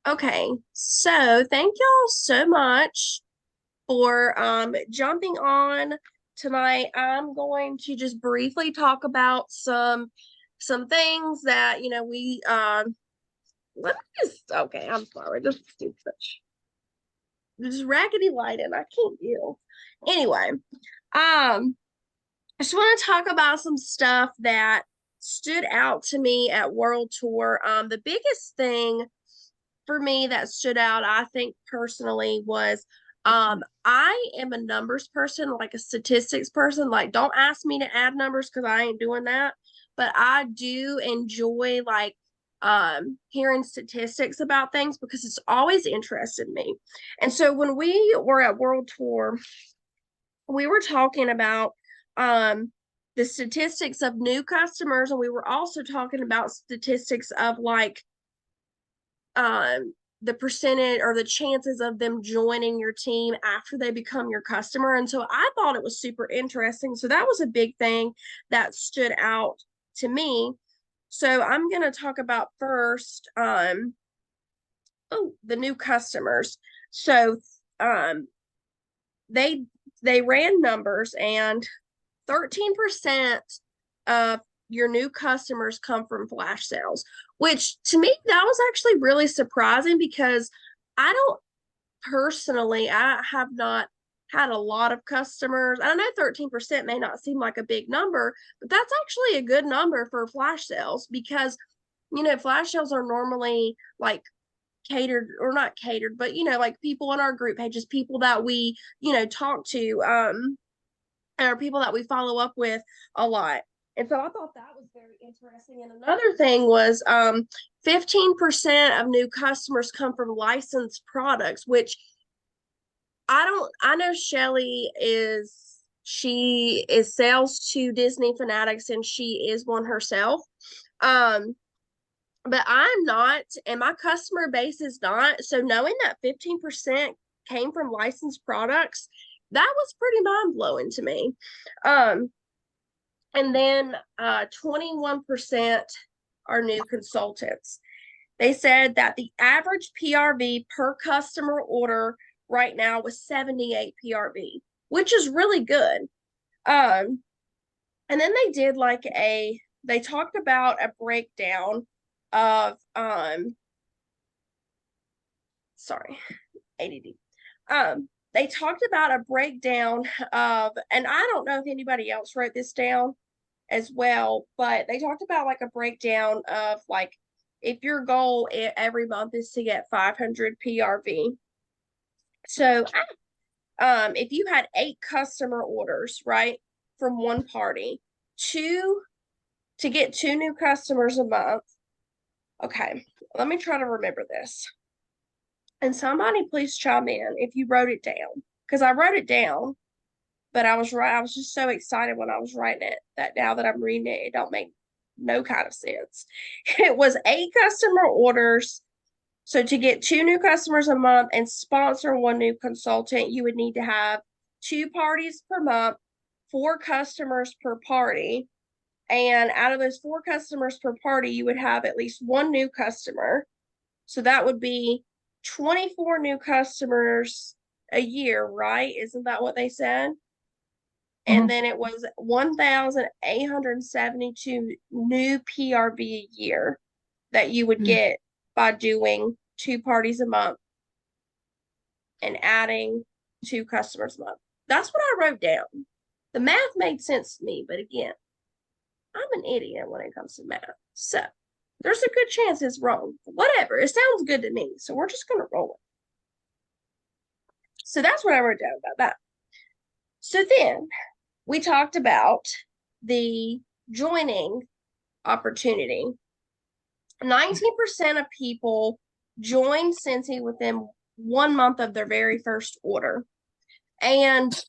Okay, so thank y'all so much for jumping on tonight. I'm going to just briefly talk about some things that we let me just okay, I'm sorry. This is too much. This raggedy lighting. I can't deal. Anyway, I just want to talk about some stuff that stood out to me at World Tour. The biggest thing for me that stood out, I think personally, was I am a numbers person, like a statistics person. Like, don't ask me to add numbers because I ain't doing that. But I do enjoy like hearing statistics about things because it's always interested me. And so when we were at World Tour, we were talking about um the statistics of new customers, and we were also talking about statistics of like the percentage or the chances of them joining your team after they become your customer. And so I thought it was super interesting. So that was a big thing that stood out to me. So I'm going to talk about first the new customers. So um they they ran numbers, and 13% of your new customers come from flash sales, which to me, that was actually really surprising because I don't personally, I have not had a lot of customers. I know 13% may not seem like a big number, but that's actually a good number for flash sales because, flash sales are normally like catered or not catered, but, like people in our group pages, people that we, talk to, or people that we follow up with a lot. And so I thought that was very interesting. And another thing was 15% of new customers come from licensed products, which I know she is sales to Disney Fanatics, and she is one herself. Um, but I'm not, and my customer base is not. So knowing that 15% came from licensed products, that was pretty mind blowing to me. Um, and then 21% are new consultants. They said that the average PRV per customer order right now was 78 PRV, which is really good. Um, and then they talked about a breakdown of sorry, ADD. They talked about a breakdown of, and I don't know if anybody else wrote this down as well, but they talked about like a breakdown of like if your goal every month is to get 500 PRV. So, if you had 8 customer orders, right, from one party, two to get 2 new customers a month. Okay, let me try to remember this. And somebody please chime in if you wrote it down, because I wrote it down, but I was right. I was just so excited when I was writing it that now that I'm reading it, it don't make no kind of sense. It was 8 customer orders. So to get 2 new customers a month and sponsor 1 new consultant, you would need to have 2 parties per month, 4 customers per party. And out of those 4 customers per party, you would have at least 1 new customer. So that would be 24 new customers a year, right? Isn't that what they said? And Mhm. then it was 1,872 new PRV a year that you would Mm. get by doing 2 parties a month and adding 2 customers a month. That's what I wrote down. The math made sense to me, but again, I'm an idiot when it comes to math. So there's a good chance it's wrong. Whatever. It sounds good to me. So we're just going to roll it. So that's what I wrote down about that. So then we talked about the joining opportunity. 19% of people join Scentsy within 1 month of their very first order. And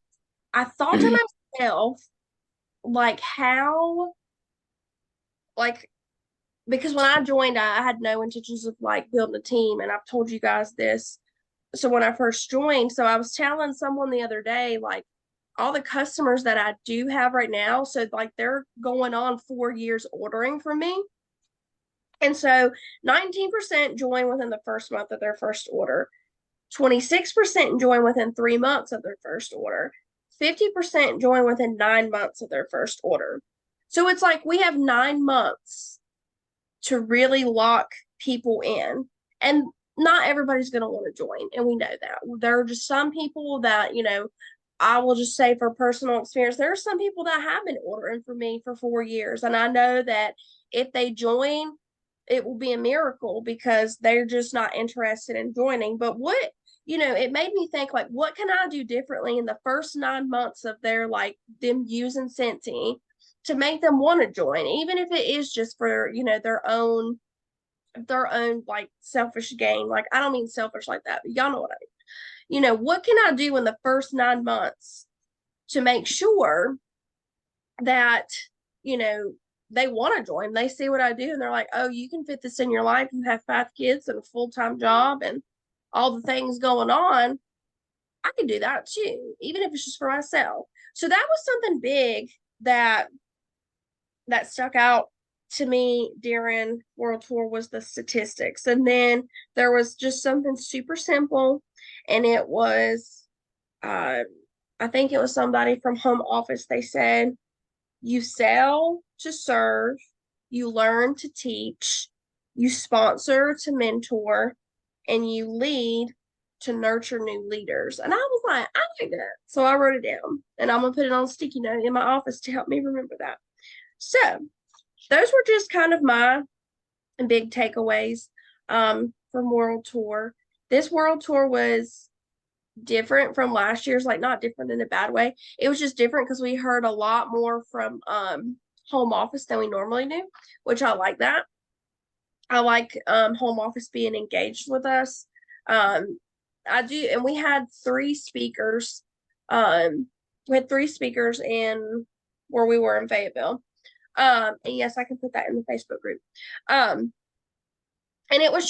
I thought to myself, like, how, like, because when I joined, I had no intentions of like building a team. And I've told you guys this. So when I first joined, so I was telling someone the other day, like, all the customers that I do have right now, so like they're going on 4 years ordering from me. And so 19% join within the first month of their first order, 26% join within 3 months of their first order, 50% join within 9 months of their first order. So it's like we have 9 months to really lock people in. And not everybody's going to want to join. And we know that. There are just some people that, I will just say for personal experience, there are some people that have been ordering for me for 4 years. And I know that if they join, it will be a miracle because they're just not interested in joining. But it made me think, like, what can I do differently in the first 9 months of them using Scentsy to make them want to join, even if it is just for, their own like selfish gain. Like, I don't mean selfish like that, but y'all know what I mean. What can I do in the first 9 months to make sure that, they want to join? They see what I do and they're like, oh, you can fit this in your life. You have 5 kids and a full-time job and all the things going on. I can do that too, even if it's just for myself. So that was something big that stuck out to me during World Tour was the statistics. And then there was just something super simple, and it was, I think it was somebody from home office. They said, you sell to serve, you learn to teach, you sponsor to mentor, and you lead to nurture new leaders. And I was like, I like that. So I wrote it down, and I'm going to put it on a sticky note in my office to help me remember that. So those were just kind of my big takeaways from World Tour. This World Tour was different from last year's, like not different in a bad way. It was just different because we heard a lot more from home office than we normally do, which I like that. I like home office being engaged with us. I do, and we had 3 speakers. We had 3 speakers in where we were in Fayetteville. And yes, I can put that in the Facebook group. And it was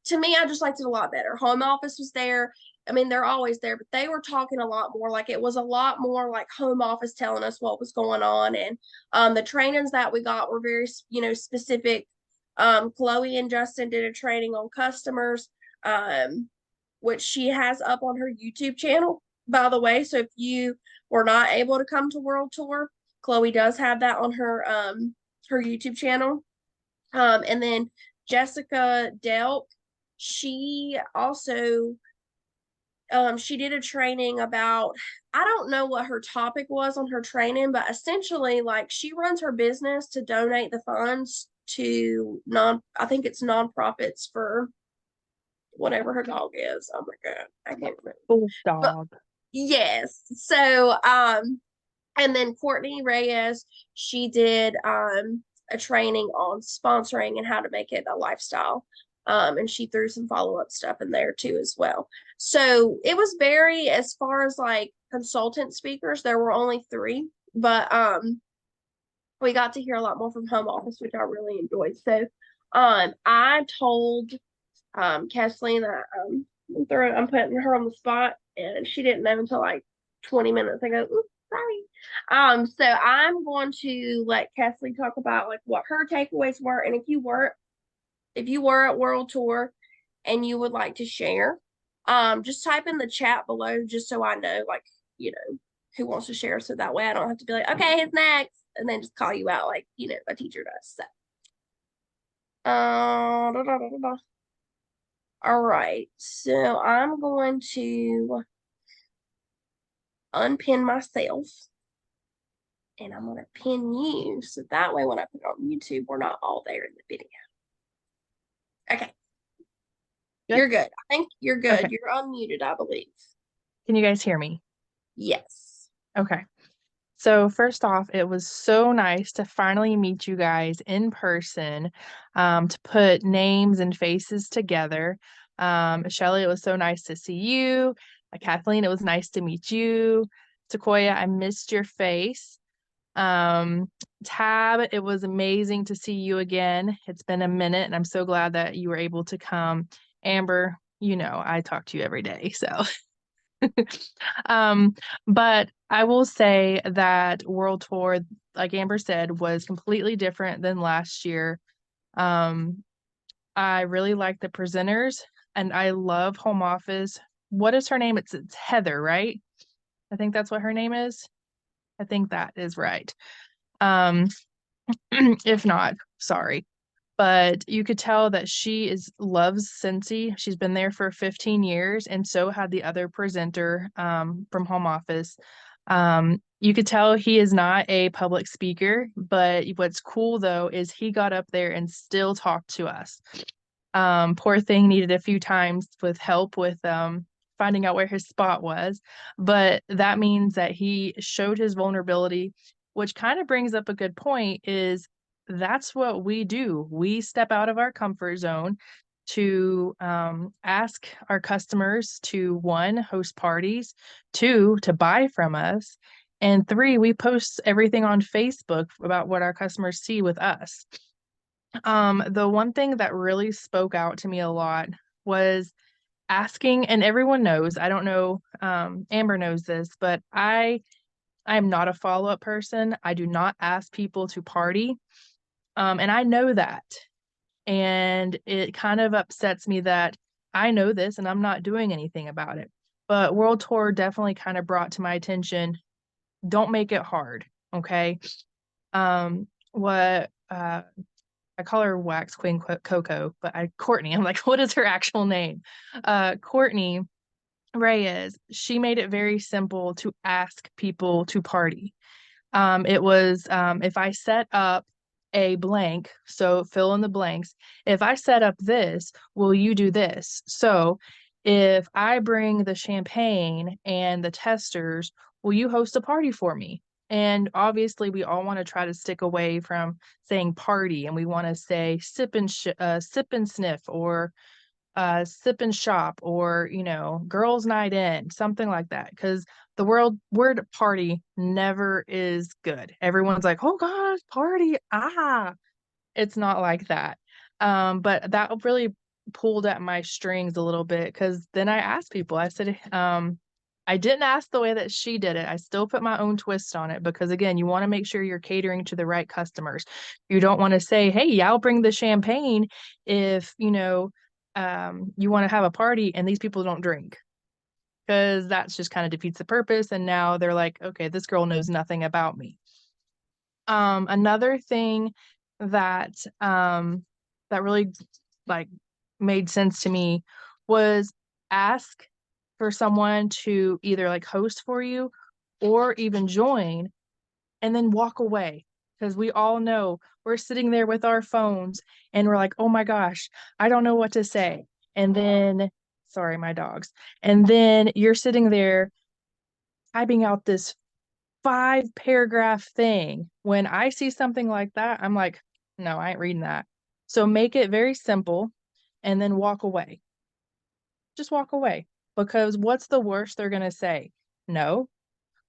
to me, I just liked it a lot better. Home office was there. I mean, they're always there, but they were talking a lot more. Like, it was a lot more like home office telling us what was going on. And the trainings that we got were very, specific. Chloe and Justin did a training on customers, which she has up on her YouTube channel, by the way. So if you were not able to come to World Tour, Chloe does have that on her YouTube channel. And then Jessica Delk, she also she did a training about, I don't know what her topic was on her training, but essentially, like, she runs her business to donate the funds to I think it's nonprofits for whatever her dog is. Oh my God, I can't remember. Cool dog. But, yes. So, and then Courtney Reyes, she did a training on sponsoring and how to make it a lifestyle. And she threw some follow-up stuff in there too as well. So it was very, as far as like consultant speakers, there were only 3, but we got to hear a lot more from home office, which I really enjoyed. So I told Kathleen that I'm putting her on the spot, and she didn't know until like 20 minutes ago. Oops, sorry. So I'm going to let Kathleen talk about like what her takeaways were, and if you were at World Tour and you would like to share, just type in the chat below just so I know, like, who wants to share, so that way I don't have to be like, okay, who's next, and then just call you out like, a teacher does. So, da, da, da, da. All right, so I'm going to unpin myself, and I'm going to pin you, so that way when I put it on YouTube, we're not all there in the video. Okay. Good? You're good. I think you're good. Okay. You're unmuted, I believe. Can you guys hear me? Yes. Okay. So first off, it was so nice to finally meet you guys in person, to put names and faces together. Shelly, it was so nice to see you. Kathleen, it was nice to meet you. Sequoia, I missed your face. Tab, it was amazing to see you again. It's been a minute, and I'm so glad that you were able to come. Amber, I talk to you every day, so. But I will say that World Tour, like Amber said, was completely different than last year. Um, I really like the presenters, and I love home office. What is her name? It's Heather, right? I think that's what her name is. I think that is right. Um, if not, sorry. But you could tell that she is loves Cincy. She's been there for 15 years, and so had the other presenter from home office. You could tell he is not a public speaker, but what's cool though is he got up there and still talked to us. Poor thing needed a few times with help with finding out where his spot was, but that means that he showed his vulnerability, which kind of brings up a good point is that's what we do. We step out of our comfort zone to ask our customers to one, host parties, two, to buy from us, and three, we post everything on Facebook about what our customers see with us. The one thing that really spoke out to me a lot was asking, and everyone knows, I don't know, Amber knows this, but I am not a follow-up person. I do not ask people to party. And I know that. And it kind of upsets me that I know this and I'm not doing anything about it. But World Tour definitely kind of brought to my attention, don't make it hard, okay? What I call her Wax Queen Coco, but Courtney. I'm like, what is her actual name? Courtney Reyes. She made it very simple to ask people to party. It was if I set up a blank, so fill in the blanks. If I set up this, will you do this? So if I bring the champagne and the testers, will you host a party for me? And obviously, we all want to try to stick away from saying party, and we want to say sip and sniff, or sip and shop, or girls' night in, something like that. Because the word party never is good. Everyone's like, oh gosh, party. It's not like that. But that really pulled at my strings a little bit because then I asked people, I said, I didn't ask the way that she did it. I still put my own twist on it because, again, you want to make sure you're catering to the right customers. You don't want to say, hey, yeah, I'll bring the champagne if, you want to have a party and these people don't drink, because that's just kind of defeats the purpose. And now they're like, okay, this girl knows nothing about me. Another thing that that really like made sense to me was ask for someone to either like host for you or even join and then walk away. Because we all know we're sitting there with our phones and we're like, oh my gosh, I don't know what to say. And then, sorry, my dogs. And then you're sitting there typing out this 5 paragraph thing. When I see something like that, I'm like, no, I ain't reading that. So make it very simple and then walk away. Just walk away, because what's the worst they're going to say? No.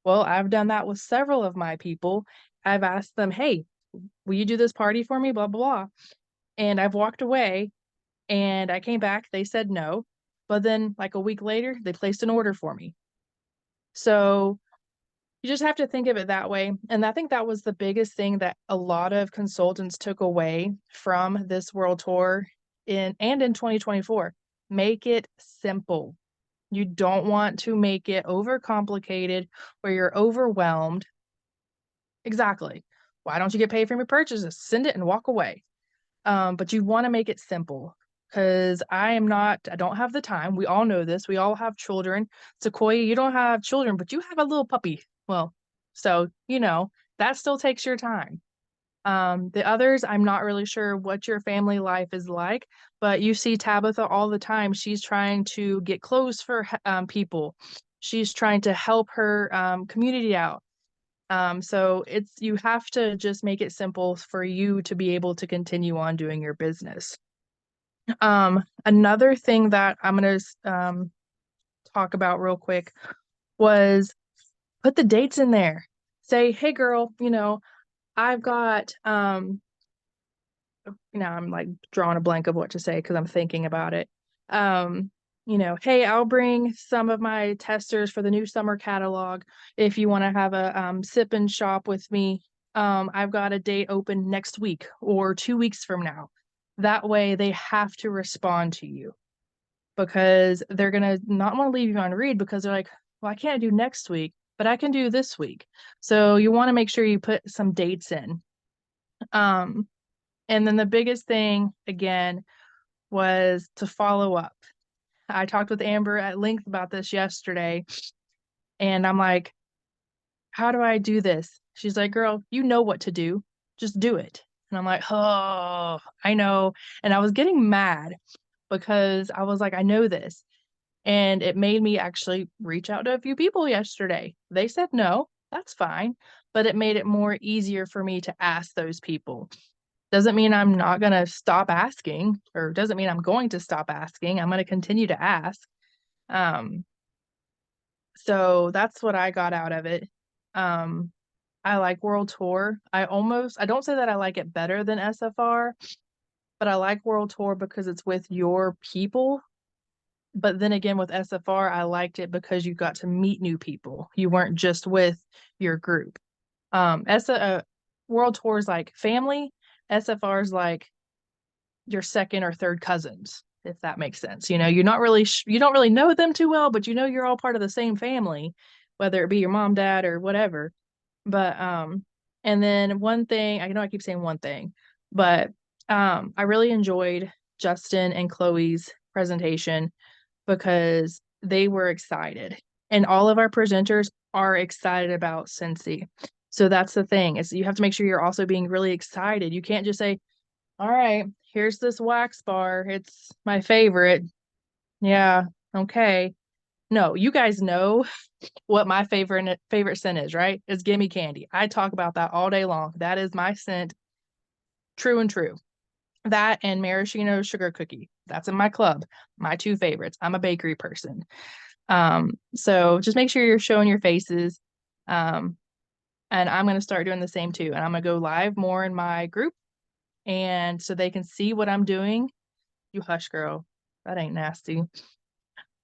Well, I've done that with several of my people. I've asked them, hey, will you do this party for me? Blah, blah, blah. And I've walked away and I came back. They said no. But then, like a week later, they placed an order for me. So you just have to think of it that way. And I think that was the biggest thing that a lot of consultants took away from this world tour in 2024. Make it simple. You don't want to make it overcomplicated where you're overwhelmed. Exactly. Why don't you get paid for your purchases? Send it and walk away. But you want to make it simple, because I don't have the time. We all know this. We all have children. Sequoia, you don't have children, but you have a little puppy. Well, so, that still takes your time. The others, I'm not really sure what your family life is like, but you see Tabitha all the time. She's trying to get clothes for people. She's trying to help her community out. So you have to just make it simple for you to be able to continue on doing your business. Another thing that I'm going to talk about real quick was put the dates in there. Say, hey girl, I've got now I'm like drawing a blank of what to say because I'm thinking about it. Hey, I'll bring some of my testers for the new summer catalog if you want to have a sip and shop with me. I've got a date open next week or 2 weeks from now. That way they have to respond to you because they're going to not want to leave you on read because they're like, well, I can't do next week, but I can do this week. So you want to make sure you put some dates in. Um, and then the biggest thing, again, was to follow up. I talked with Amber at length about this yesterday, and I'm like, how do I do this? She's like, girl, you know what to do. Just do it. And I'm like, oh, I know. And I was getting mad because I was like, I know this. And it made me actually reach out to a few people yesterday. They said no, that's fine. But it made it more easier for me to ask those people. Doesn't mean I'm not going to stop asking, or doesn't mean I'm going to stop asking. I'm going to continue to ask. Um, so that's what I got out of it. Um, I like World Tour. I don't say that I like it better than SFR, but I like World Tour because it's with your people. But then again, with SFR, I liked it because you got to meet new people. You weren't just with your group. World Tour is like family. SFR is like your second or third cousins, if that makes sense. You know, you don't really know them too well, but you know you're all part of the same family, whether it be your mom, dad, or whatever. But and then one thing, I know I keep saying one thing, but I really enjoyed Justin and Chloe's presentation because they were excited. And all of our presenters are excited about Scentsy. So that's the thing, is you have to make sure you're also being really excited. You can't just say, all right, here's this wax bar. It's my favorite. Yeah, okay. No, you guys know what my favorite scent is, right? It's Gimme Candy. I talk about that all day long. That is my scent, true and true. That and maraschino sugar cookie. That's in my club. My two favorites. I'm a bakery person. So just make sure you're showing your faces. Um, and I'm going to start doing the same too. And I'm going to go live more in my group and so they can see what I'm doing. You hush, girl. That ain't nasty.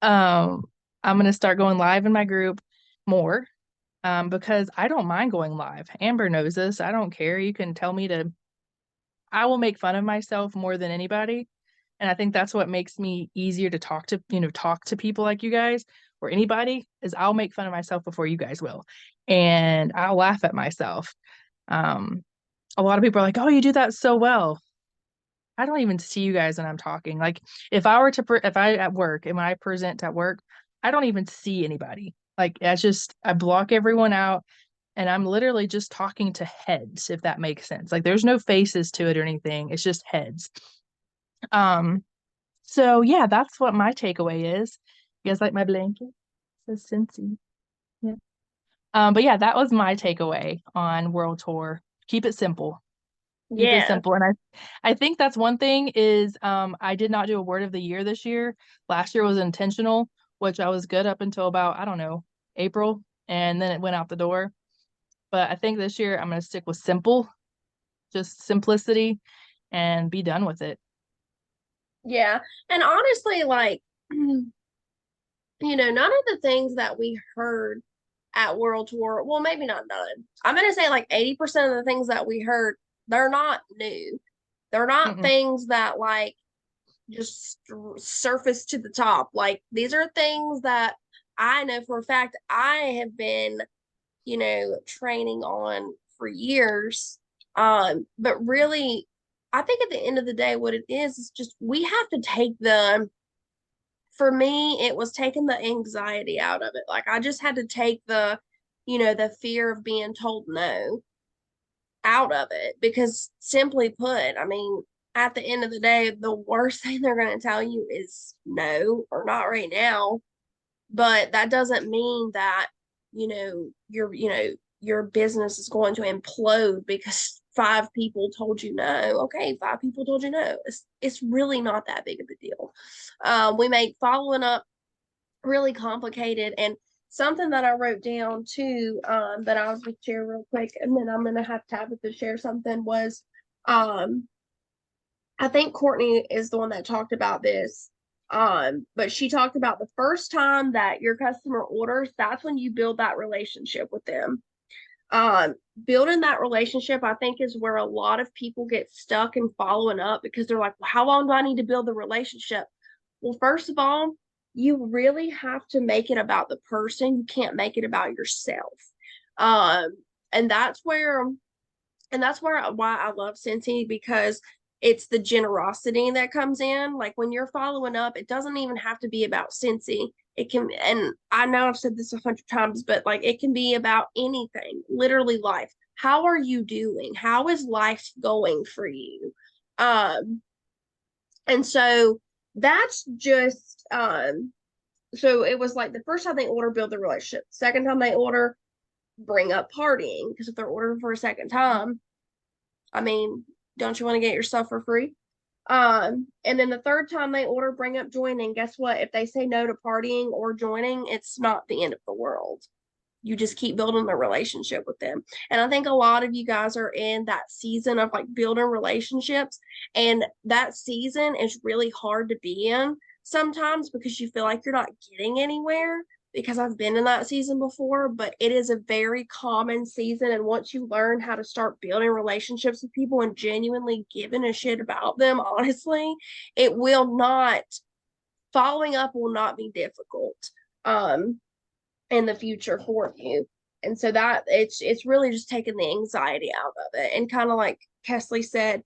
Um, I'm going to start going live in my group more because I don't mind going live. Amber knows this. I don't care. You can tell me to, I will make fun of myself more than anybody. And I think that's what makes me easier to talk to people like you guys or anybody is I'll make fun of myself before you guys will. And I'll laugh at myself. Um, a lot of people are like, oh, you do that so well. I don't even see you guys when I'm talking. Like if I at work and when I present at work, I don't even see anybody. Like I block everyone out and I'm literally just talking to heads, if that makes sense. Like there's no faces to it or anything. It's just heads. Um, so yeah, that's what my takeaway is. You guys like my blanket? It says Cincy. Yeah. But yeah, that was my takeaway on World Tour. Keep it simple. Keep it Yeah. simple. And I think that's one thing is I did not do a word of the year this year. Last year was intentional, which I was good up until about, I don't know, April, and then it went out the door. But I think this year I'm gonna stick with simple, just simplicity and be done with it. Yeah. And honestly, like, none of the things that we heard at World Tour, well, maybe not none. I'm going to say like 80% of the things that we heard, they're not new. They're not Mm-mm. things that like just surface to the top. Like these are things that I know for a fact I have been, training on for years. But really, I think at the end of the day, what it is just we have to take for me, it was taking the anxiety out of it. Like I just had to take the fear of being told no out of it because simply put, I mean, at the end of the day, the worst thing they're going to tell you is no or not right now. But that doesn't mean that, your business is going to implode because five people told you no. Okay, five people told you no. It's really not that big of a deal. We made following up really complicated and something that I wrote down too, that I was going to share real quick, and then I'm gonna have Tabitha share something was um I think Courtney is the one that talked about this. But she talked about the first time that your customer orders, that's when you build that relationship with them. Um, Building that relationship, I think, is where a lot of people get stuck in following up because they're like, well, how long do I need to build the relationship? Well, first of all, you really have to make it about the person. You can't make it about yourself. Um, and that's where why I love Scentsy, because it's the generosity that comes in. Like when you're following up, it doesn't even have to be about Scentsy. It can, and I know I've said this 100 times, but like it can be about anything, literally life. How are you doing? How is life going for you? Um, and so that's just so it was like the first time they order build the relationship. Second time they order bring up partying, because if they're ordering for a second time, I mean, don't you want to get your stuff for free? And then the third time they order bring up joining, guess what? If they say no to partying or joining, it's not the end of the world. You just keep building the relationship with them. And I think a lot of you guys are in that season of like building relationships. And that season is really hard to be in sometimes because you feel like you're not getting anywhere. Because I've been in that season before, but it is a very common season. And once you learn how to start building relationships with people and genuinely giving a shit about them, honestly, it will not, following up will not be difficult. Um, in the future for you. And so that it's really just taking the anxiety out of it. And kind of like Kesley said,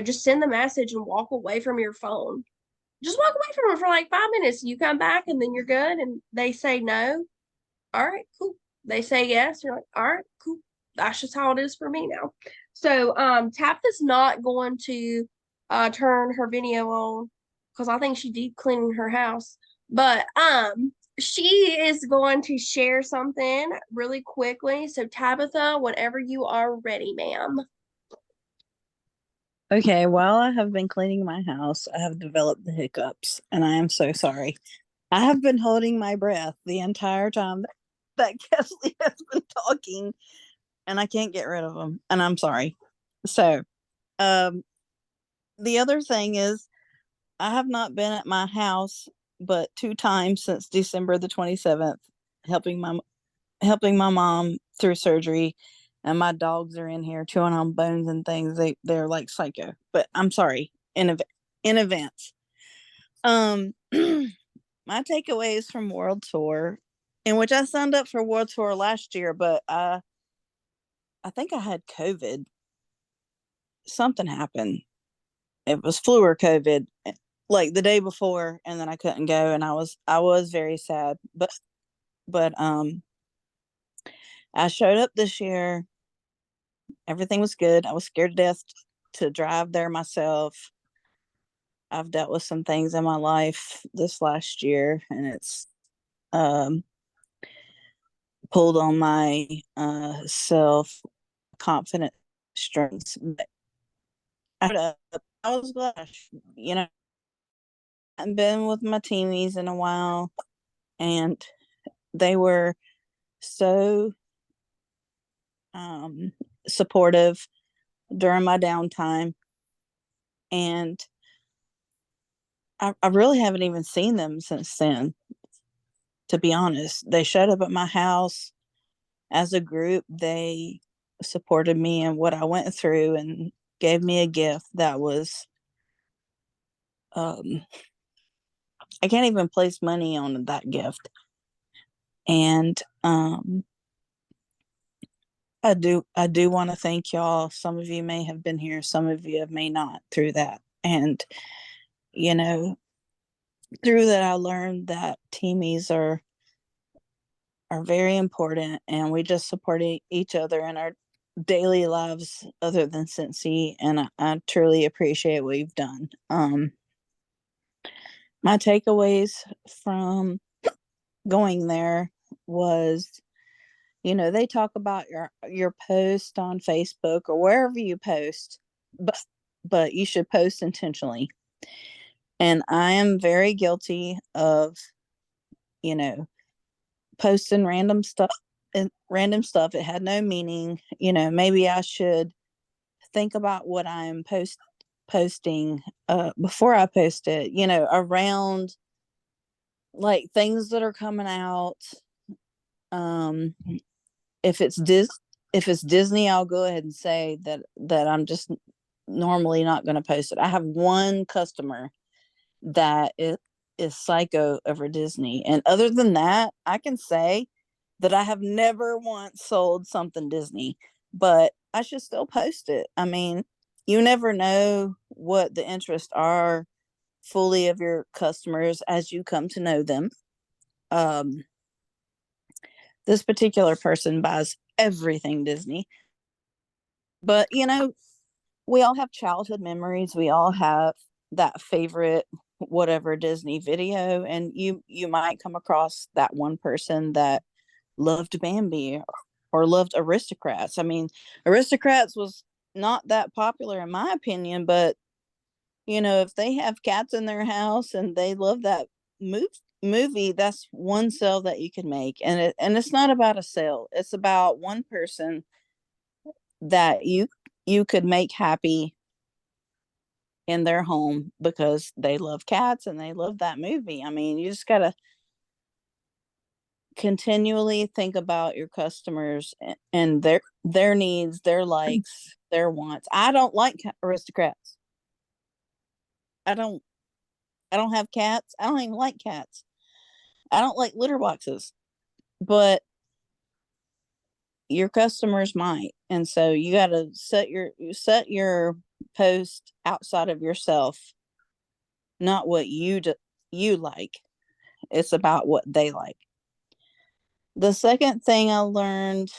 just send the message and walk away from your phone. Just walk away from it for like 5 minutes. You come back and then you're good. And they say no. All right, cool. They say yes. You're like, all right, cool. That's just how it is for me now. So Tabitha's not going to turn her video on because I think she deep cleaning her house. But she is going to share something really quickly. So Tabitha, whenever you are ready, ma'am. Okay, while I have been cleaning my house, I have developed the hiccups, and I am so sorry. I have been holding my breath the entire time that Kesley has been talking, and I can't get rid of them, and I'm sorry. So, um, the other thing is, I have not been at my house but 2 times since December the 27th, helping my helping my mom through surgery, and my dogs are in here chewing on bones and things. They're like psycho. But I'm sorry in advance. Um, my takeaways from World Tour, in which I signed up for World Tour last year, but I think I had COVID. Something happened. It was flu or COVID, like the day before, and then I couldn't go, and I was very sad. But I showed up this year. Everything was good. I was scared to death to drive there myself. I've dealt with some things in my life this last year, and it's um, pulled on my self confidence strengths. But I was glad, you know, I've been with my teamies in a while, and they were so um, supportive during my downtime. And I really haven't even seen them since then, to be honest. They showed up at my house as a group. They supported me in what I went through and gave me a gift that was, um, I can't even place money on that gift. And I do want to thank y'all. Some of you may have been here, some of you may not through that. And, you know, through that I learned that teamies are very important, and we just support each other in our daily lives other than Scentsy, and I truly appreciate what you've done. My takeaways from going there was, they talk about your post on Facebook or wherever you post, but you should post intentionally. And I am very guilty of, you know, posting random stuff and random stuff. It had no meaning. Maybe I should think about what I'm posting before I post it, around like things that are coming out. Um if it's if it's Disney, I'll go ahead and say that I'm just normally not going to post it. I have one customer that is psycho over Disney. And other than that, I can say that I have never once sold something Disney, but I should still post it. I mean, you never know what the interests are fully of your customers as you come to know them. Um, this particular person buys everything Disney, but we all have childhood memories. We all have that favorite whatever Disney video, and you might come across that one person that loved Bambi or loved Aristocrats. I mean, Aristocrats was not that popular in my opinion, but if they have cats in their house and they love that movie, that's one sale that you can make. And it's not about a sale. It's about one person that you could make happy in their home because they love cats and they love that movie. I mean, you just got to continually think about your customers and their needs, their likes, their wants. I don't like Aristocrats. I don't I don't have cats. I don't even like cats. I don't like litter boxes. But your customers might. And so you got to set your post outside of yourself, not what you like. It's about what they like. The second thing I learned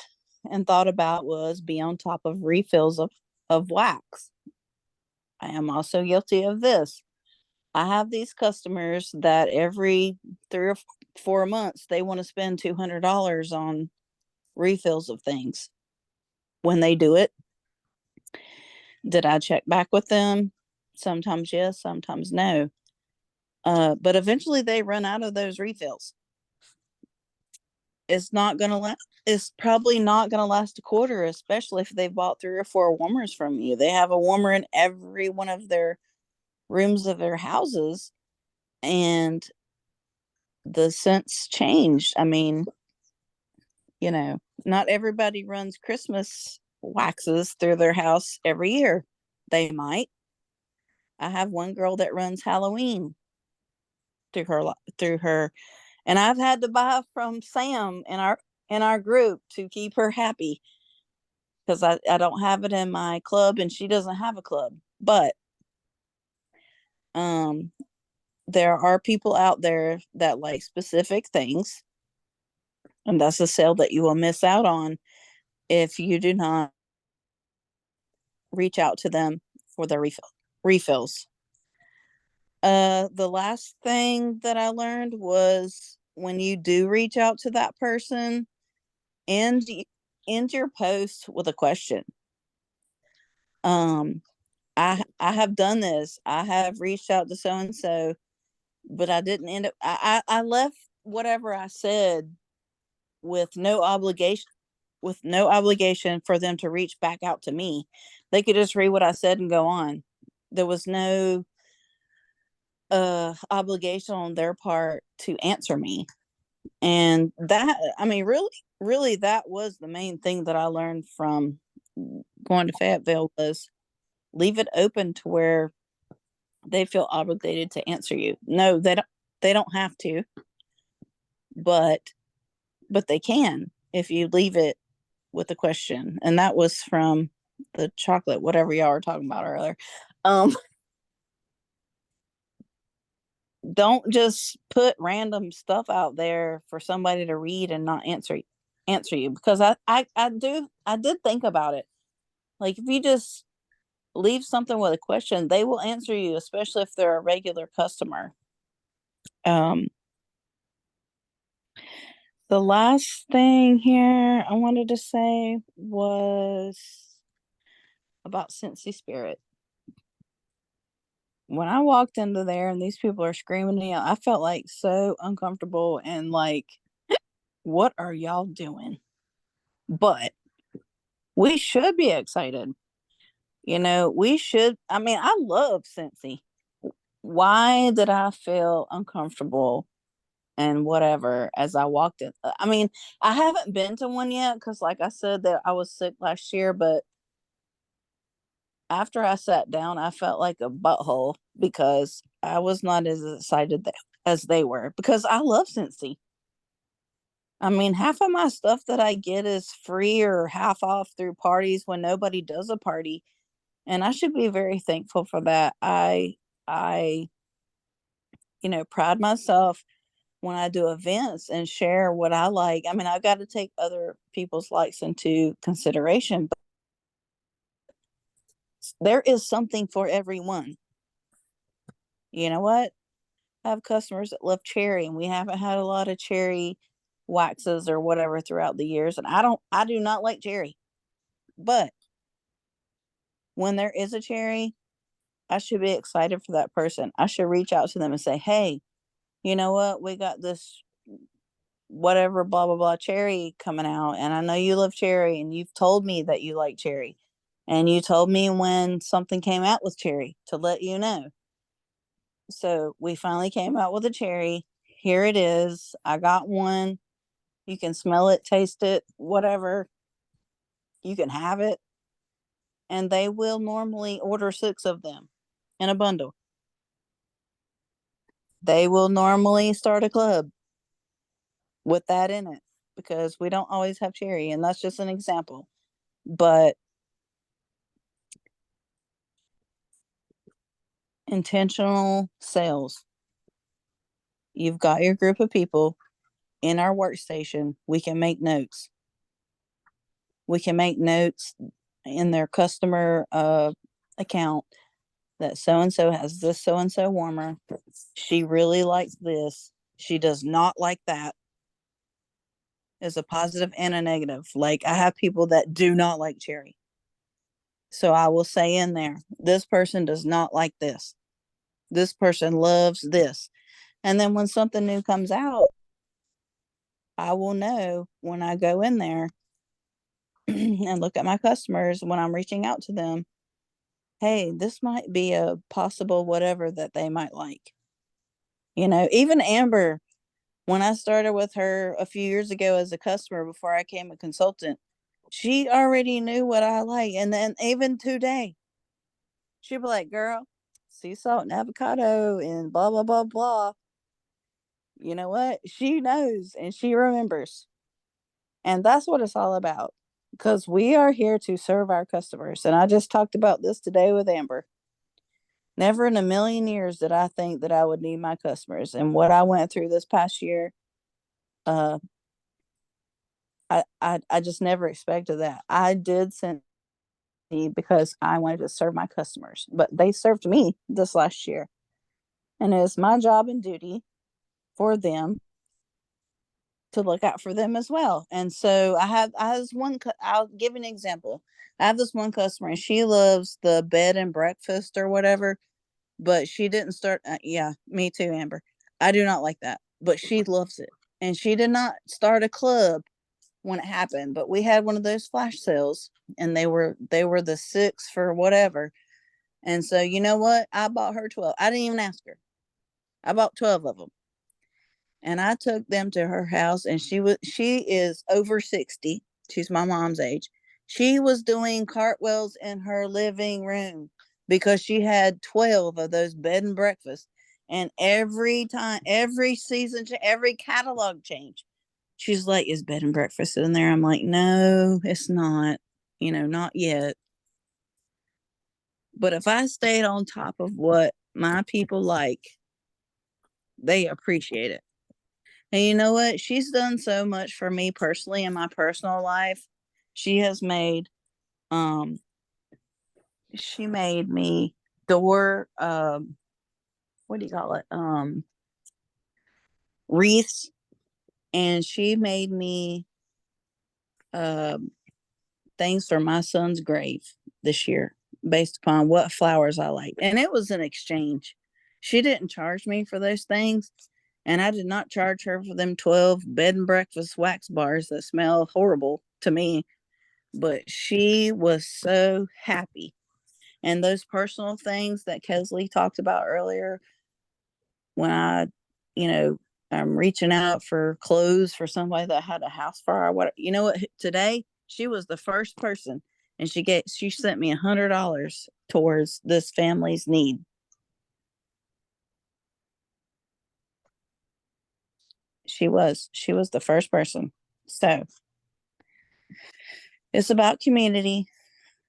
and thought about was be on top of refills of wax. I am also guilty of this. I have these customers that every 3 or 4 months they want to spend $200 on refills of things. When they do it, did I check back with them? Sometimes yes, sometimes no. But eventually they run out of those refills. It's not gonna last. It's probably not gonna last a quarter, especially if they bought 3 or 4 warmers from you. They have a warmer in every one of their rooms of their houses, and the scents changed. I mean, not everybody runs Christmas waxes through their house every year. They might. I have one girl that runs Halloween through her, and I've had to buy from Sam in our group to keep her happy because I don't have it in my club and she doesn't have a club. But um there are people out there that like specific things, and that's a sale that you will miss out on if you do not reach out to them for their refills. The last thing that I learned was when you do reach out to that person, end end your post with a question. Um, I have done this. I have reached out to so and so, but I didn't end up. I left whatever I said with no obligation for them to reach back out to me. They could just read what I said and go on. There was no obligation on their part to answer me. And that, I mean, really that was the main thing that I learned from going to Fayetteville was leave it open to where they feel obligated to answer you. No, they don't have to, but they can if you leave it with a question. And that was from the chocolate, whatever y'all were talking about earlier. Don't just put random stuff out there for somebody to read and not answer you, because I did think about it. Like if you just leave something with a question, they will answer you, especially if they're a regular customer. The last thing here I wanted to say was about Cincy Spirit. When I walked into there and these people are screaming at me, I felt like so uncomfortable and like, what are y'all doing? But we should be excited. We should. I mean, I love Cincy. Why did I feel uncomfortable and whatever as I walked in. I mean, I haven't been to one yet because, like I said, that I was sick last year, but after I sat down, I felt like a butthole because I was not as excited as they were because I love Cincy. I mean, half of my stuff that I get is free or half off through parties when nobody does a party, and I should be very thankful for that. I pride myself when I do events and share what I like. I mean, I've got to take other people's likes into consideration, but there is something for everyone. You know what? I have customers that love cherry, and we haven't had a lot of cherry waxes or whatever throughout the years. And I do not like cherry, but when there is a cherry, I should be excited for that person. I should reach out to them and say, hey, you know what? We got this whatever, blah, blah, blah cherry coming out. And I know you love cherry, and you've told me that you like cherry. And you told me when something came out with cherry to let you know. So we finally came out with a cherry. Here it is. I got one. You can smell it, taste it, whatever. You can have it. And they will normally order 6 of them in a bundle. They will normally start a club with that in it because we don't always have cherry. And that's just an example. But intentional sales. You've got your group of people in our workstation. We can make notes. We can make notes in their customer account that so and so has this so and so warmer. She really likes this. She does not like that. Is a positive and a negative. Like I have people that do not like cherry. So I will say in there, this person does not like this. This person loves this. And then when something new comes out, I will know when I go in there and look at my customers when I'm reaching out to them. Hey, this might be a possible whatever that they might like. Even Amber, when I started with her a few years ago as a customer before I became a consultant, she already knew what I like. And then even today, she'd be like, girl, sea salt and avocado and blah, blah, blah, blah. You know what? She knows and she remembers. And that's what it's all about because we are here to serve our customers. And I just talked about this today with Amber. Never in a million years did I think that I would need my customers. And what I went through this past year, uh, I just never expected that. I did send because I wanted to serve my customers, but they served me this last year. And it's my job and duty for them to look out for them as well. And so I have this one, I'll give an example. I have this one customer and she loves the bed and breakfast or whatever, but she didn't start. Yeah, me too, Amber. I do not like that, but she loves it. And she did not start a club when it happened, but we had one of those flash sales and they were the 6 for whatever. And so, you know what? I bought her 12. I didn't even ask her. I bought 12 of them. And I took them to her house and she is over 60. She's my mom's age. She was doing cartwheels in her living room because she had 12 of those bed and breakfast. And every time, every season, every catalog change, she's like, is bed and breakfast in there? I'm like, no, it's not, not yet. But if I stayed on top of what my people like, they appreciate it. And you know what? She's done so much for me personally in my personal life. She has made she made me door what do you call it? Wreaths, and she made me um things for my son's grave this year based upon what flowers I liked. And it was an exchange. She didn't charge me for those things. And I did not charge her for them 12 bed and breakfast wax bars that smell horrible to me. But she was so happy. And those personal things that Kesley talked about earlier, when I, you know, reaching out for clothes for somebody that had a house fire. What you know? What today she was the first person, and she sent me $100 towards this family's need. She was the first person. So it's about community.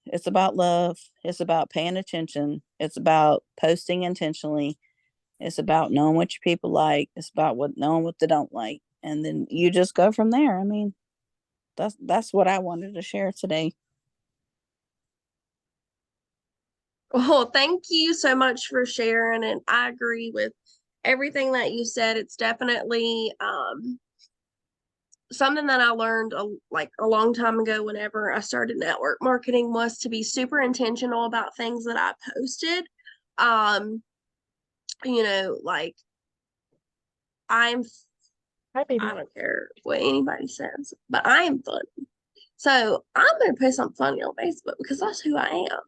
It's about love. It's about paying attention. It's about posting intentionally. It's about knowing what your people like. It's about knowing what they don't like. And then you just go from there. I mean, that's what I wanted to share today. Well, thank you so much for sharing, and I agree with everything that you said. It's definitely something that I learned a long time ago whenever I started network marketing was to be super intentional about things that I posted. Like I'm Hi, baby. I don't care what anybody says, but I am funny. So I'm going to put something funny on Facebook because that's who I am.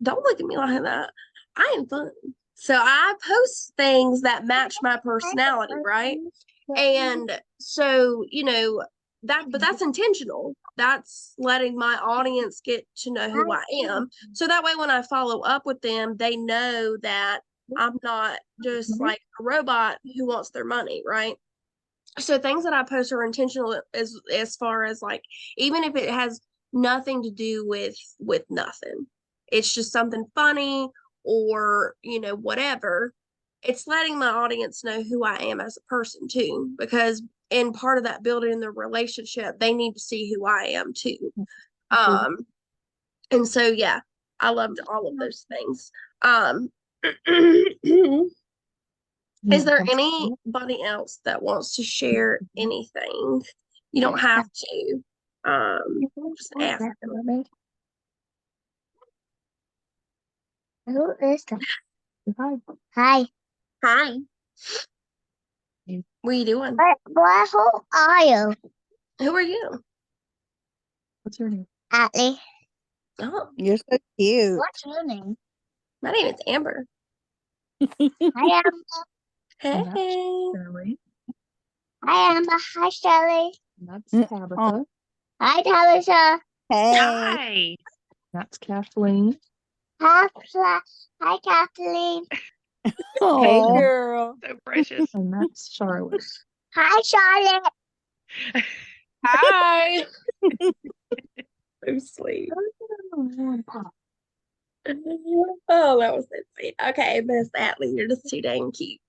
Don't look at me like that. I am funny. So I post things that match my personality, right? And so, but that's intentional. That's letting my audience get to know who I am. So that way, when I follow up with them, they know that I'm not just like a robot who wants their money, right? So things that I post are intentional as far as like, even if it has nothing to do with nothing, it's just something funny or whatever. It's letting my audience know who I am as a person too, because in part of that building the relationship, they need to see who I am too. And so yeah, I loved all of those things. Is there anybody else that wants to share anything? You don't have to. Just ask them. Who is that? Hi. Hi. What are you doing? Who are you? Who are you? What's your name? Atlee. Oh, You're so cute. What's your name? my name is Amber. Hi, Amber. Hey. Shirley. Hi, Amber. Hi, Shelly. That's Mm. Tabitha. Hi, Tabitha. Hey. Hi. That's Kathleen. Hi, Hi, Kathleen. Hey, Oh, girl. So precious. And that's Charlotte. Hi, Charlotte. Hi. So sweet. Oh, that was so sweet. Okay, Miss Atlee, you're just too dang cute.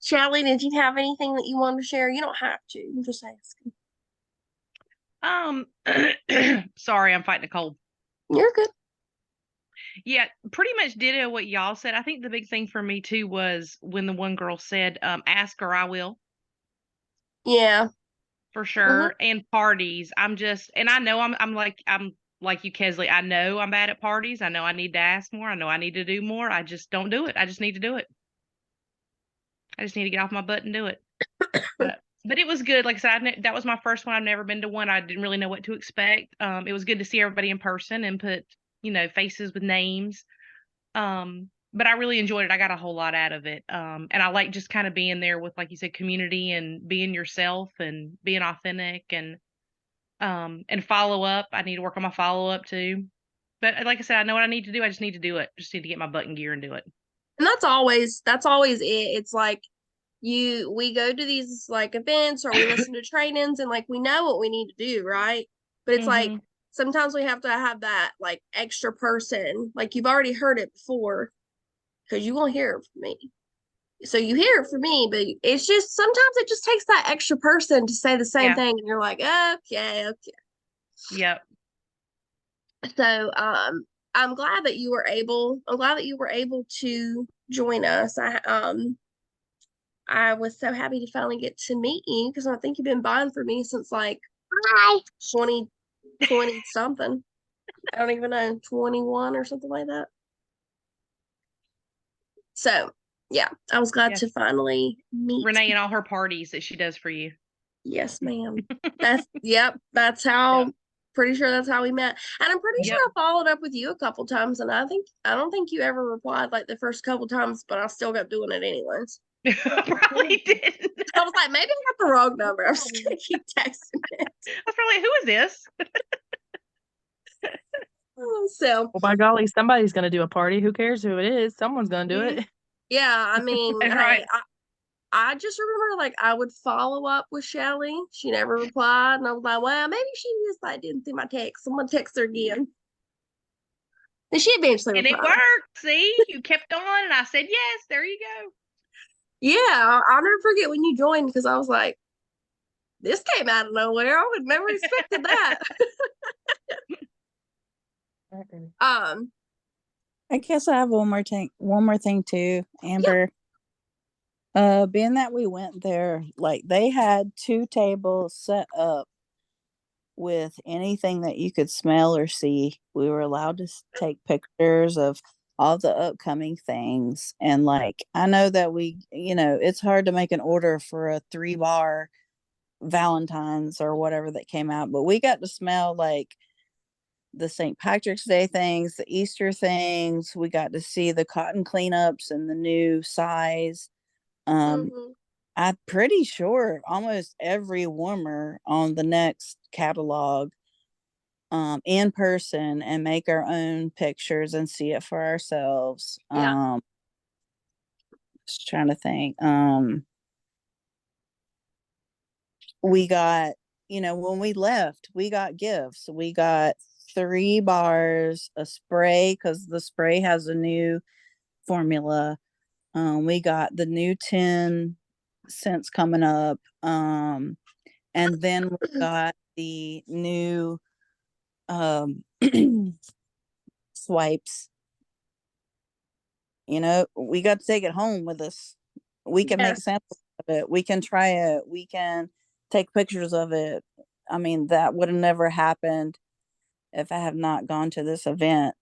Shelly, did you have anything that you wanted to share? You don't have to. I'm just asking. Sorry, I'm fighting a cold. You're good. Yeah, pretty much ditto what y'all said. I think the big thing for me too was when the one girl said, ask her, I will. Yeah. For sure. And parties. And I know I'm like you, Kesley. I know I'm bad at parties. I know I need to ask more. I know I need to do more. I just don't do it. I just need to do it. I just need to get off my butt and do it. But it was good. Like I said, that was my first one. I've never been to one. I didn't really know what to expect. It was good to see everybody in person and put, faces with names. But I really enjoyed it. I got a whole lot out of it. And I like just kind of being there with, like you said, community and being yourself and being authentic and follow up. I need to work on my follow up too. But like I said, I know what I need to do. I just need to do it. Just need to get my butt in gear and do it. And that's always it. It's like we go to these like events or we listen to trainings and like we know what we need to do, right? But it's like sometimes we have to have that like extra person. Like you've already heard it before because you won't hear it from me. So you hear it from me, but it's just sometimes it just takes that extra person to say the same thing and you're like, okay. Yep. So I'm glad that you were able to join us. I was so happy to finally get to meet you because I think you've been buying for me since like 2020 something. I don't even know, 21 or something like that. So yeah, I was glad to finally meet Renee and all her parties that she does for you. Yes, ma'am. That's how pretty sure that's how we met. And I'm pretty sure Yep. I followed up with you a couple times, and I don't think you ever replied like the first couple times, but I still kept doing it anyways. Probably didn't. I was like, maybe I got the wrong number. I'm just gonna keep texting it. I was probably like, who is this? So Well, by golly, somebody's gonna do a party. Who cares who it is? Someone's gonna do it. yeah, I mean, Right. hey, I just remember like I would follow up with Shelly. She never replied, and I was like, well, maybe she just like didn't see my text. Someone text her again. And she eventually And it replied. worked. See, you kept on, and I said yes. There you go. Yeah, I'll never forget when you joined because I was like, this came out of nowhere. I would never expected that. Um, I guess I have one more thing too, Amber. Being that we went there, like they had 2 tables set up with anything that you could smell or see. We were allowed to take pictures of all the upcoming things. And like, I know that it's hard to make an order for a 3-bar Valentine's or whatever that came out, but we got to smell like the St. Patrick's Day things, the Easter things. We got to see the cotton cleanups and the new size. mhm. I'm pretty sure almost every warmer on the next catalog in person and make our own pictures and see it for ourselves. Yeah. Just trying to think. We got, when we left, we got gifts. We got 3 bars, a spray, because the spray has a new formula. We got the new 10 cents coming up. And then we got the new swipes. We got to take it home with us. We can make Yes. samples of it. We can try it. We can take pictures of it. I mean, that would have never happened if I have not gone to this event.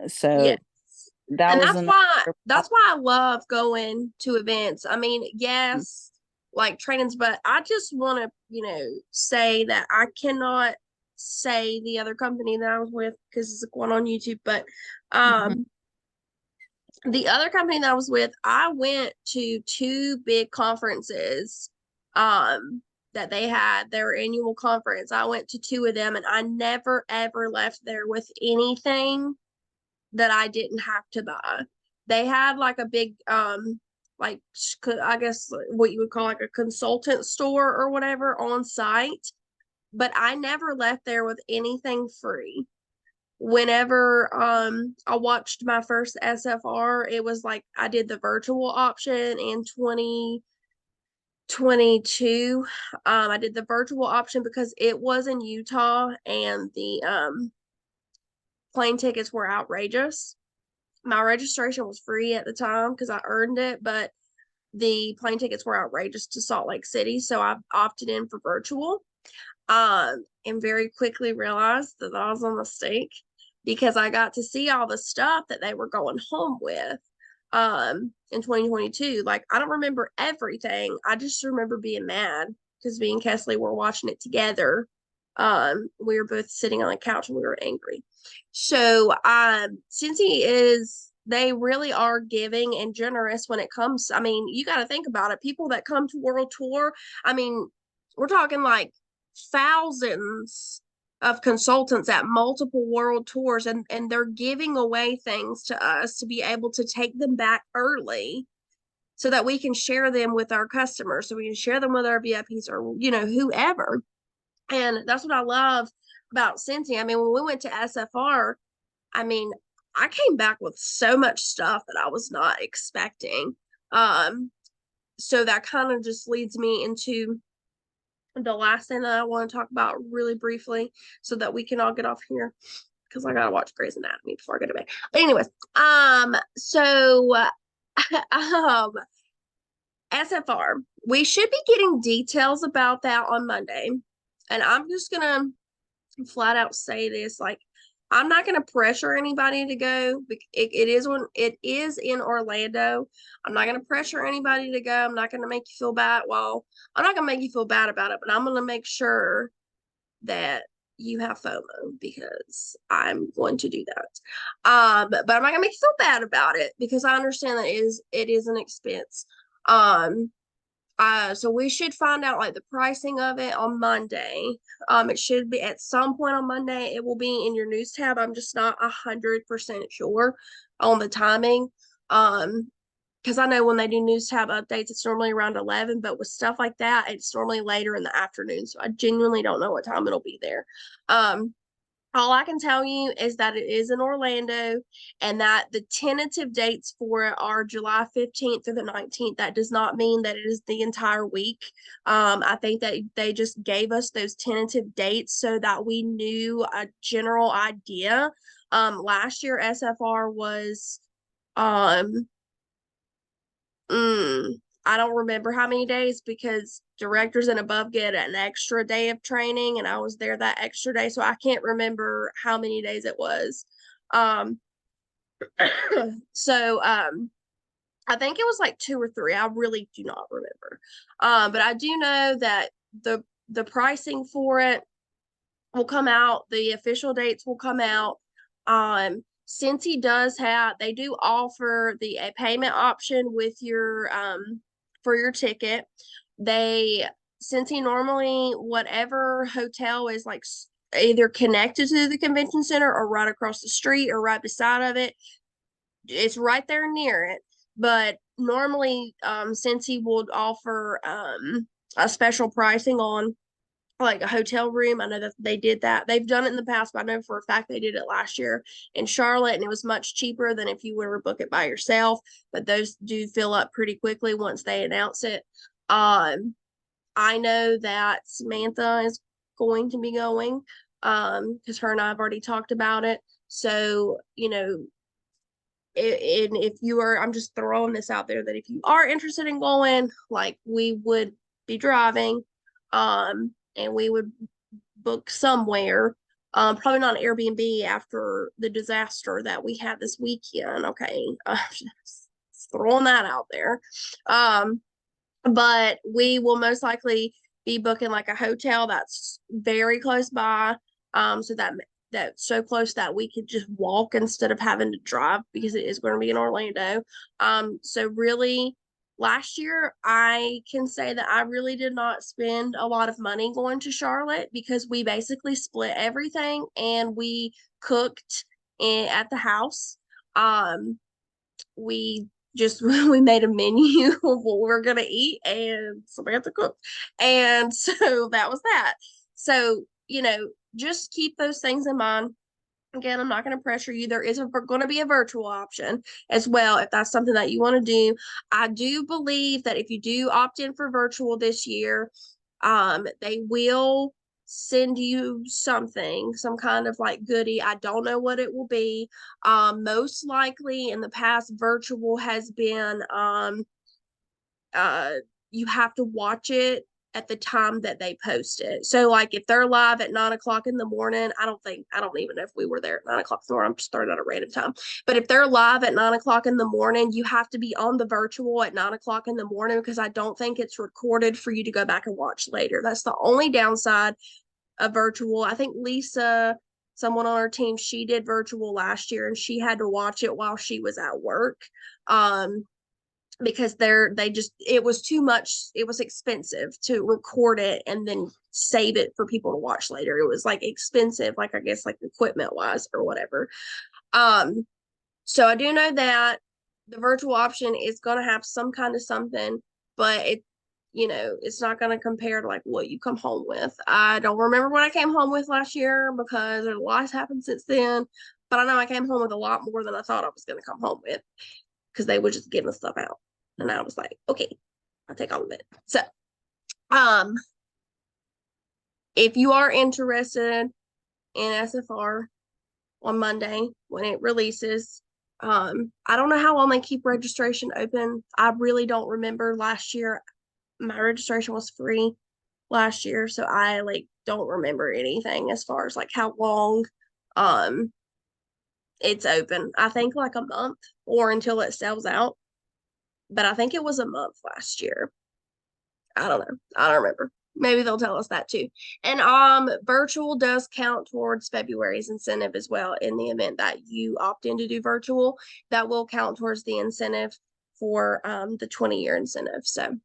So Yes. that And was that's why I love going to events. I mean, yes, like trainings, but I just want to, say that I cannot say the other company that I was with because it's going on YouTube, but the other company that I was with, I went to 2 big conferences that they had, their annual conference. I went to 2 of them, and I never ever left there with anything that I didn't have to buy. They had like a big like I guess what you would call like a consultant store or whatever on site, but I never left there with anything free. Whenever I watched my first SFR, it was like I did the virtual option in 2022. I did the virtual option because it was in Utah and the plane tickets were outrageous. My registration was free at the time because I earned it, but the plane tickets were outrageous to Salt Lake City, so I opted in for virtual. And very quickly realized that was a mistake because I got to see all the stuff that they were going home with in 2022. Like, I don't remember everything. I just remember being mad because me and Kesley were watching it together. We were both sitting on the couch and we were angry. So they really are giving and generous when it comes. I mean, you got to think about it. People that come to World Tour, I mean, we're talking like thousands of consultants at multiple world tours, and they're giving away things to us to be able to take them back early so that we can share them with our customers, so we can share them with our VIPs or whoever. And that's what I love about Cincy. I mean, when we went to SFR, I mean, I came back with so much stuff that I was not expecting. So that kind of just leads me into the last thing that I want to talk about really briefly so that we can all get off here because I gotta watch Grey's Anatomy before I go to bed. But anyways, so SFR, we should be getting details about that on Monday. And I'm just gonna flat out say this, like, I'm not going to pressure anybody to go. It is in Orlando. I'm not going to pressure anybody to go. I'm not going to make you feel bad. Well, I'm not going to make you feel bad about it, but I'm going to make sure that you have FOMO because I'm going to do that. But I'm not gonna make you feel bad about it because I understand that it is an expense. Um, so we should find out like the pricing of it on Monday. It should be at some point on Monday. It will be in your news tab. I'm just not 100% sure on the timing. Because I know when they do news tab updates, it's normally around 11, but with stuff like that, it's normally later in the afternoon. So I genuinely don't know what time it'll be there. All I can tell you is that it is in Orlando and that the tentative dates for it are July 15th through the 19th. That does not mean that it is the entire week. I think that they just gave us those tentative dates so that we knew a general idea. Last year SFR was I don't remember how many days because directors and above get an extra day of training, and I was there that extra day, so I can't remember how many days it was. Um, so I think it was like 2 or 3. I really do not remember. But I do know that the pricing for it will come out. The official dates will come out. Since he does have, they do offer a payment option with your for your ticket. Since he normally whatever hotel is like either connected to the convention center or right across the street or right beside of it, it's right there near it. But normally, since he would offer a special pricing on like a hotel room. I know that they did that. They've done it in the past, but I know for a fact they did it last year in Charlotte, and it was much cheaper than if you were to book it by yourself. But those do fill up pretty quickly once they announce it. I know that Samantha is going to be going because her and I have already talked about it. So, if you are, I'm just throwing this out there that if you are interested in going, like we would be driving, and we would book somewhere, probably not an Airbnb after the disaster that we had this weekend. Okay, just throwing that out there. But we will most likely be booking like a hotel that's very close by, so that's so close that we could just walk instead of having to drive because it is going to be in Orlando. So really last year I can say that I really did not spend a lot of money going to Charlotte because we basically split everything and we cooked at the house. We just we made a menu of what we're gonna eat and somebody had to cook. And so that was that. So, just keep those things in mind. Again, I'm not going to pressure you. There is going to be a virtual option as well if that's something that you want to do. I do believe that if you do opt in for virtual this year, they will send you something, some kind of like goodie. I don't know what it will be. Most likely in the past, virtual has been you have to watch it at the time that they post it. So like if they're live at 9 o'clock in the morning, I don't even know if we were there at 9 o'clock in the morning. I'm just throwing out a random time. But if they're live at 9 o'clock in the morning, you have to be on the virtual at 9 o'clock in the morning because I don't think it's recorded for you to go back and watch later. That's the only downside of virtual. I think Lisa, someone on our team, she did virtual last year and she had to watch it while she was at work. Because it was too much. It was expensive to record it and then save it for people to watch later. It was like expensive, like I guess like equipment wise or whatever. So I do know that the virtual option is going to have some kind of something, but it's not going to compare to like what you come home with. I don't remember what I came home with last year because a lot's happened since then, but I know I came home with a lot more than I thought I was going to come home with because they were just giving stuff out. And I was like, okay, I'll take all of it. So, if you are interested in SFR on Monday when it releases, I don't know how long they keep registration open. I really don't remember. Last year, my registration was free last year, so I like don't remember anything as far as like how long it's open. I think like a month or until it sells out. But I think it was a month last year. I don't know. I don't remember. maybe they'll tell us that too. And virtual does count towards February's incentive as well. In the event that you opt in to do virtual, that will count towards the incentive for the 20-year incentive. So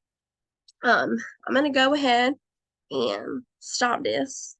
I'm gonna go ahead and stop this.